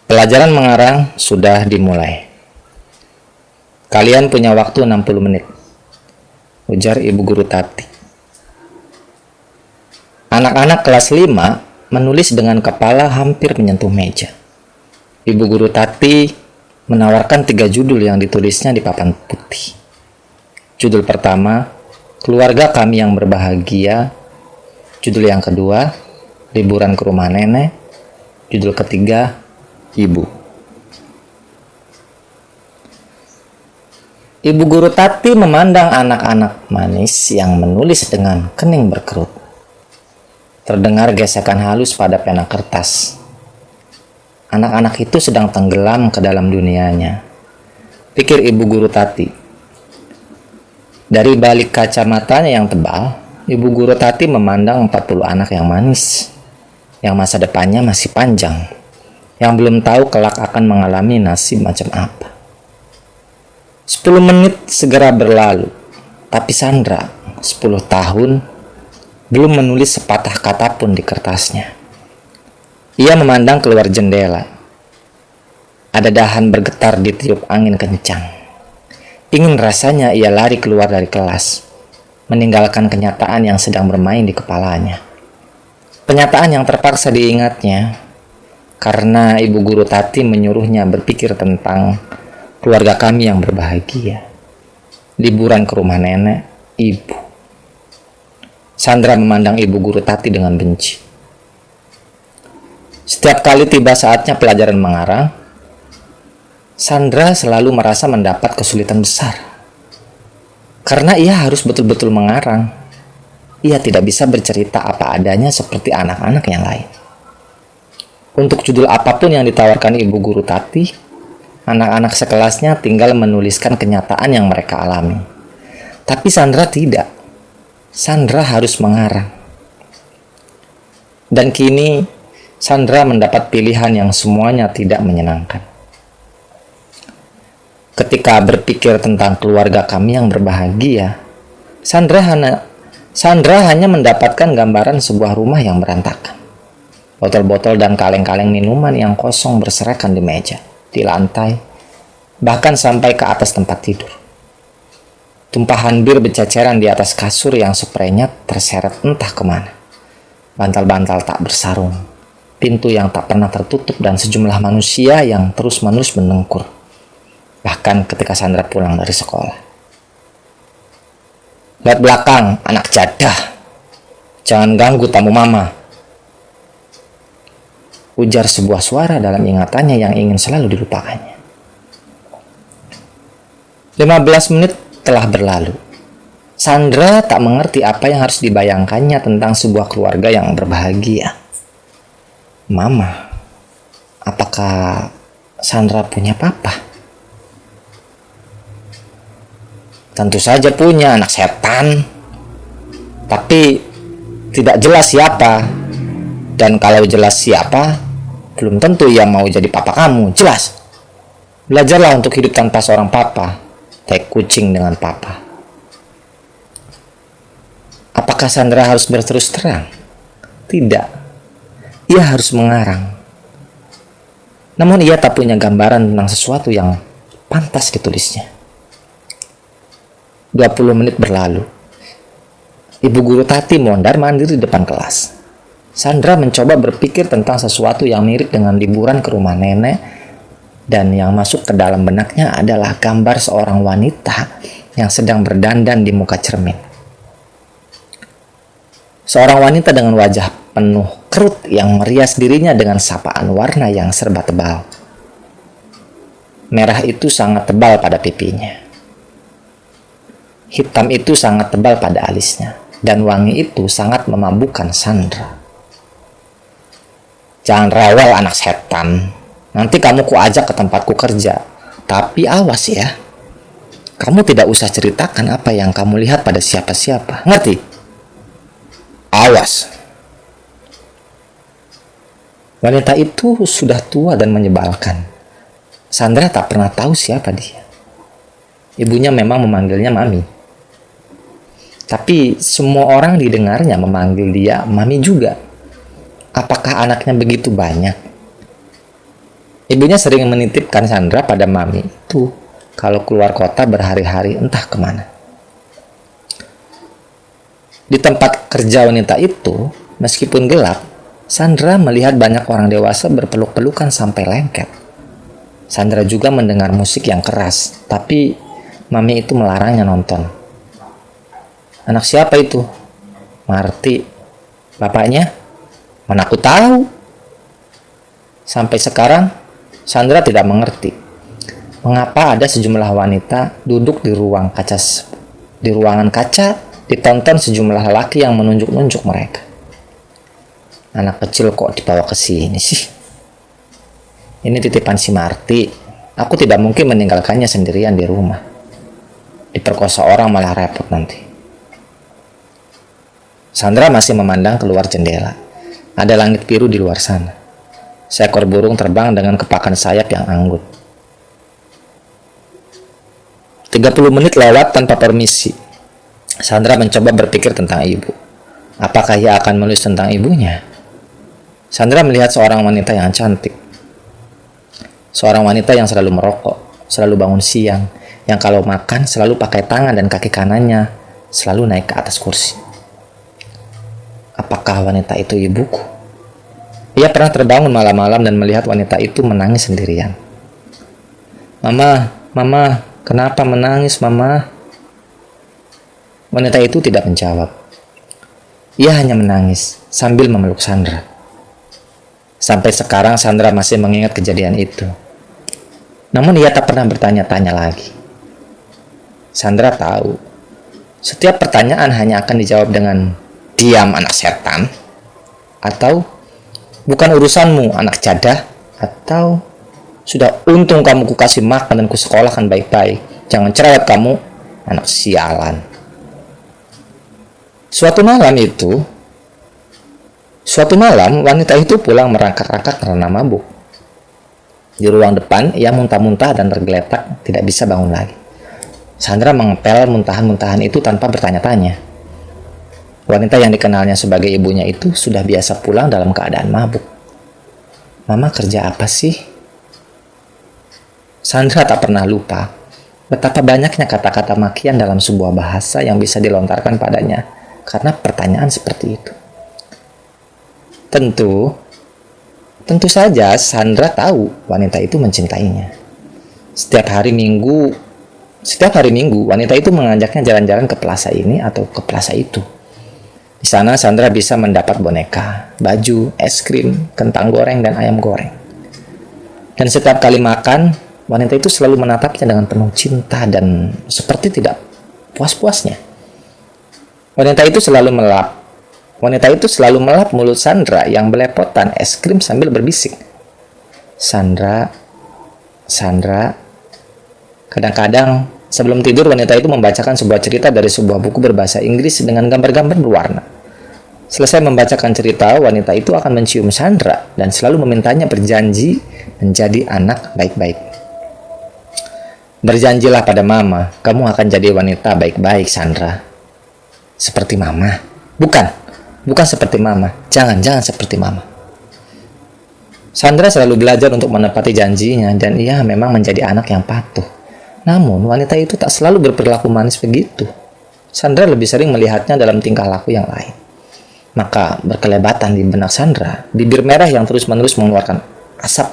Pelajaran mengarang sudah dimulai. Kalian punya waktu 60 menit, ujar Ibu Guru Tati. Anak-anak kelas 5 menulis dengan kepala hampir menyentuh meja. Ibu Guru Tati menawarkan 3 judul yang ditulisnya di papan putih. Judul pertama, Keluarga Kami yang Berbahagia. Judul yang kedua, Liburan ke Rumah Nenek. Judul ketiga, Ibu. Ibu Guru Tati memandang anak-anak manis yang menulis dengan kening berkerut. Terdengar gesekan halus pada pena kertas. Anak-anak itu sedang tenggelam ke dalam dunianya, pikir Ibu Guru Tati. Dari balik kacamatanya yang tebal, Ibu Guru Tati memandang 40 anak yang manis, yang masa depannya masih panjang, yang belum tahu kelak akan mengalami nasib macam apa. 10 menit segera berlalu, tapi Sandra, 10 tahun, belum menulis sepatah kata pun di kertasnya. Ia memandang keluar jendela. Ada dahan bergetar ditiup angin kencang. Ingin rasanya ia lari keluar dari kelas, meninggalkan kenyataan yang sedang bermain di kepalanya. Kenyataan yang terpaksa diingatnya, karena Ibu Guru Tati menyuruhnya berpikir tentang keluarga kami yang berbahagia. Liburan ke rumah nenek, ibu. Sandra memandang Ibu Guru Tati dengan benci. Setiap kali tiba saatnya pelajaran mengarang, Sandra selalu merasa mendapat kesulitan besar. Karena ia harus betul-betul mengarang. Ia tidak bisa bercerita apa adanya seperti anak-anak yang lain. Untuk judul apapun yang ditawarkan Ibu Guru Tati, anak-anak sekelasnya tinggal menuliskan kenyataan yang mereka alami. Tapi Sandra tidak. Sandra harus mengarang. Dan kini, Sandra mendapat pilihan yang semuanya tidak menyenangkan. Ketika berpikir tentang keluarga kami yang berbahagia, Sandra hanya mendapatkan gambaran sebuah rumah yang berantakan. Botol-botol dan kaleng-kaleng minuman yang kosong berserakan di meja, di lantai, bahkan sampai ke atas tempat tidur. Tumpahan bir berceceran di atas kasur yang spraynya terseret entah kemana. Bantal-bantal tak bersarung, pintu yang tak pernah tertutup, dan sejumlah manusia yang terus-menerus mendengkur. Bahkan ketika Sandra pulang dari sekolah. Lihat belakang, anak jadah. Jangan ganggu tamu mama. Ujar sebuah suara dalam ingatannya yang ingin selalu dilupakannya. 15 menit telah berlalu. Sandra tak mengerti apa yang harus dibayangkannya tentang sebuah keluarga yang berbahagia. Mama, apakah Sandra punya papa? Tentu saja punya, anak setan. Tapi tidak jelas siapa. Dan kalau jelas siapa, belum tentu ia mau jadi papa kamu. Jelas. Belajarlah untuk hidup tanpa seorang papa. Tai kucing dengan papa. Apakah Sandra harus berterus terang? Tidak. Ia harus mengarang. Namun ia tak punya gambaran tentang sesuatu yang pantas ditulisnya. 20 menit berlalu. Ibu Guru Tati mondar-mandir di depan kelas. Sandra mencoba berpikir tentang sesuatu yang mirip dengan liburan ke rumah nenek, dan yang masuk ke dalam benaknya adalah gambar seorang wanita yang sedang berdandan di muka cermin. Seorang wanita dengan wajah penuh kerut yang merias dirinya dengan sapaan warna yang serba tebal. Merah itu sangat tebal pada pipinya. Hitam itu sangat tebal pada alisnya, dan wangi itu sangat memabukkan Sandra. Jangan rewel anak setan, nanti kamu kuajak ke tempatku kerja. Tapi awas ya, kamu tidak usah ceritakan apa yang kamu lihat pada siapa-siapa, ngerti? Awas. Wanita itu sudah tua dan menyebalkan. Sandra tak pernah tahu siapa dia. Ibunya memang memanggilnya Mami. Tapi semua orang didengarnya memanggil dia Mami juga. Apakah anaknya begitu banyak? Ibunya sering menitipkan Sandra pada Mami itu kalau keluar kota berhari-hari entah kemana. Di tempat kerja wanita itu, meskipun gelap, Sandra melihat banyak orang dewasa berpeluk-pelukan sampai lengket. Sandra juga mendengar musik yang keras, tapi Mami itu melarangnya nonton. Anak siapa itu? Marty. Bapaknya? Mana aku tahu. Sampai sekarang, Sandra tidak mengerti mengapa ada sejumlah wanita duduk di ruangan kaca ditonton sejumlah lelaki yang menunjuk-nunjuk mereka. Anak kecil kok dibawa ke sini sih? Ini titipan si Marty. Aku tidak mungkin meninggalkannya sendirian di rumah. Diperkosa orang malah repot nanti. Sandra masih memandang keluar jendela. Ada langit biru di luar sana. Seekor burung terbang dengan kepakan sayap yang anggun. 30 menit lewat tanpa permisi. Sandra mencoba berpikir tentang ibu. Apakah ia akan menulis tentang ibunya? Sandra melihat seorang wanita yang cantik. Seorang wanita yang selalu merokok, selalu bangun siang, yang kalau makan selalu pakai tangan dan kaki kanannya selalu naik ke atas kursi. Apakah wanita itu ibuku? Ia pernah terbangun malam-malam dan melihat wanita itu menangis sendirian. Mama, kenapa menangis, Mama? Wanita itu tidak menjawab. Ia hanya menangis sambil memeluk Sandra. Sampai sekarang Sandra masih mengingat kejadian itu. Namun ia tak pernah bertanya-tanya lagi. Sandra tahu, setiap pertanyaan hanya akan dijawab dengan diam anak setan, atau bukan urusanmu anak jadah, atau sudah untung kamu kukasih makan dan kusekolahkan baik-baik, jangan cerewet kamu anak sialan. Suatu malam wanita itu pulang merangkak-rangkak karena mabuk. Di ruang depan, ia muntah-muntah dan tergeletak, tidak bisa bangun lagi. Sandra mengepel muntahan-muntahan itu tanpa bertanya-tanya. Wanita yang dikenalnya sebagai ibunya itu sudah biasa pulang dalam keadaan mabuk. Mama kerja apa sih? Sandra tak pernah lupa betapa banyaknya kata-kata makian dalam sebuah bahasa yang bisa dilontarkan padanya karena pertanyaan seperti itu. Tentu saja Sandra tahu wanita itu mencintainya. Setiap hari Minggu wanita itu mengajaknya jalan-jalan ke plaza ini atau ke plaza itu. Di sana Sandra bisa mendapat boneka, baju, es krim, kentang goreng, dan ayam goreng. Dan setiap kali makan, wanita itu selalu menatapnya dengan penuh cinta dan seperti tidak puas-puasnya. Wanita itu selalu melap mulut Sandra yang belepotan es krim sambil berbisik. Sandra. Kadang-kadang sebelum tidur wanita itu membacakan sebuah cerita dari sebuah buku berbahasa Inggris dengan gambar-gambar berwarna. Selesai membacakan cerita, wanita itu akan mencium Sandra dan selalu memintanya berjanji menjadi anak baik-baik. Berjanjilah pada Mama, kamu akan jadi wanita baik-baik, Sandra. Seperti Mama? Bukan seperti Mama. Jangan seperti Mama. Sandra selalu belajar untuk menepati janjinya dan ia memang menjadi anak yang patuh. Namun wanita itu tak selalu berperilaku manis begitu. Sandra lebih sering melihatnya dalam tingkah laku yang lain. Maka berkelebatan di benak Sandra, bibir merah yang terus-menerus mengeluarkan asap,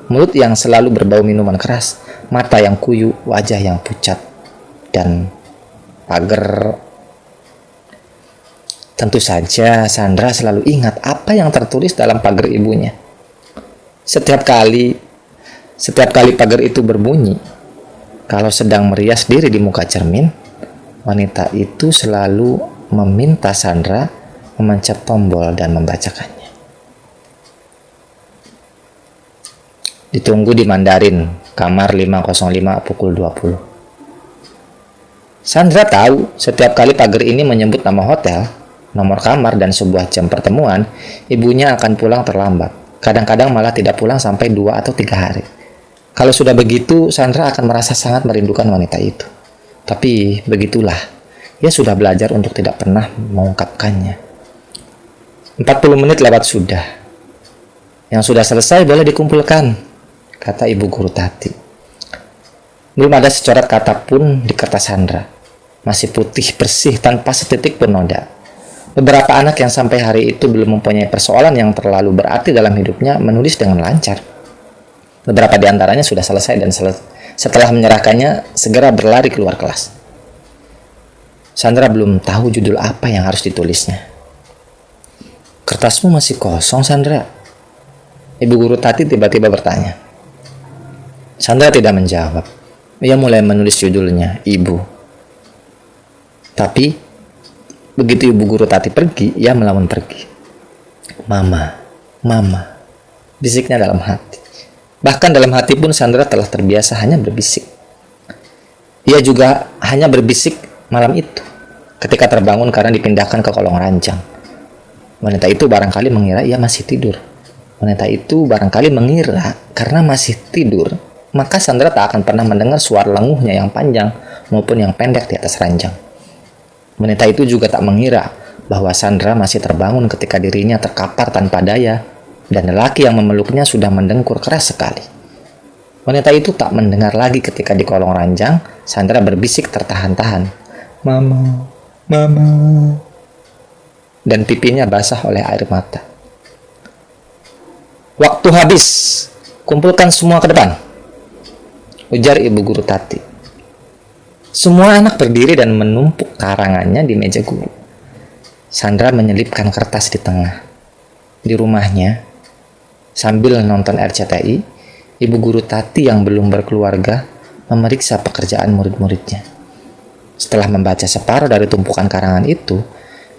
mulut yang selalu berbau minuman keras, mata yang kuyu, wajah yang pucat, dan pagar. Tentu saja Sandra selalu ingat apa yang tertulis dalam pagar ibunya. Setiap kali pagar itu berbunyi, kalau sedang merias diri di muka cermin, wanita itu selalu meminta Sandra memencet tombol dan membacakannya. Ditunggu di Mandarin, kamar 505 pukul 20. Sandra tahu setiap kali pagar ini menyebut nama hotel, nomor kamar, dan sebuah jam pertemuan, ibunya akan pulang terlambat. Kadang-kadang malah tidak pulang sampai 2 atau 3 hari. Kalau sudah begitu, Sandra akan merasa sangat merindukan wanita itu. Tapi begitulah, ia sudah belajar untuk tidak pernah mengungkapkannya. 40 menit lewat sudah. Yang sudah selesai boleh dikumpulkan. kata Ibu Guru Tati. Belum ada secoret kata pun di kertas Sandra. Masih putih bersih tanpa setitik pun noda. Beberapa anak yang sampai hari itu belum mempunyai persoalan yang terlalu berarti dalam hidupnya menulis dengan lancar. Beberapa di antaranya sudah selesai dan setelah menyerahkannya segera berlari keluar kelas. Sandra belum tahu judul apa yang harus ditulisnya. "Kertasmu masih kosong, Sandra?" Ibu Guru Tati tiba-tiba bertanya. Sandra tidak menjawab. Ia mulai menulis judulnya, Ibu. Tapi, begitu Ibu Guru Tati pergi, ia melamun pergi. Mama, bisiknya dalam hati. Bahkan dalam hati pun Sandra telah terbiasa hanya berbisik. Ia juga hanya berbisik malam itu, ketika terbangun karena dipindahkan ke kolong ranjang. Wanita itu barangkali mengira ia masih tidur. Wanita itu barangkali mengira karena masih tidur, maka Sandra tak akan pernah mendengar suara lenguhnya yang panjang maupun yang pendek di atas ranjang. Wanita itu juga tak mengira bahwa Sandra masih terbangun ketika dirinya terkapar tanpa daya dan lelaki yang memeluknya sudah mendengkur keras sekali. Wanita itu tak mendengar lagi ketika di kolong ranjang Sandra berbisik tertahan-tahan, Mama. Dan pipinya basah oleh air mata. "Waktu habis, kumpulkan semua ke depan," ujar Ibu Guru Tati. Semua anak berdiri dan menumpuk karangannya di meja guru. Sandra menyelipkan kertas di tengah. Di rumahnya, sambil nonton RCTI, Ibu Guru Tati yang belum berkeluarga memeriksa pekerjaan murid-muridnya. Setelah membaca separuh dari tumpukan karangan itu,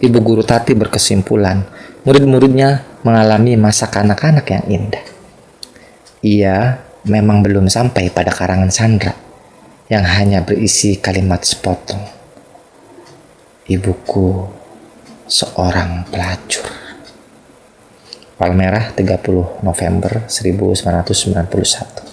Ibu Guru Tati berkesimpulan murid-muridnya mengalami masa kanak-kanak yang indah. Ia memang belum sampai pada karangan Sandra yang hanya berisi kalimat sepotong. Ibuku seorang pelacur. Palmerah, 30 November 1991.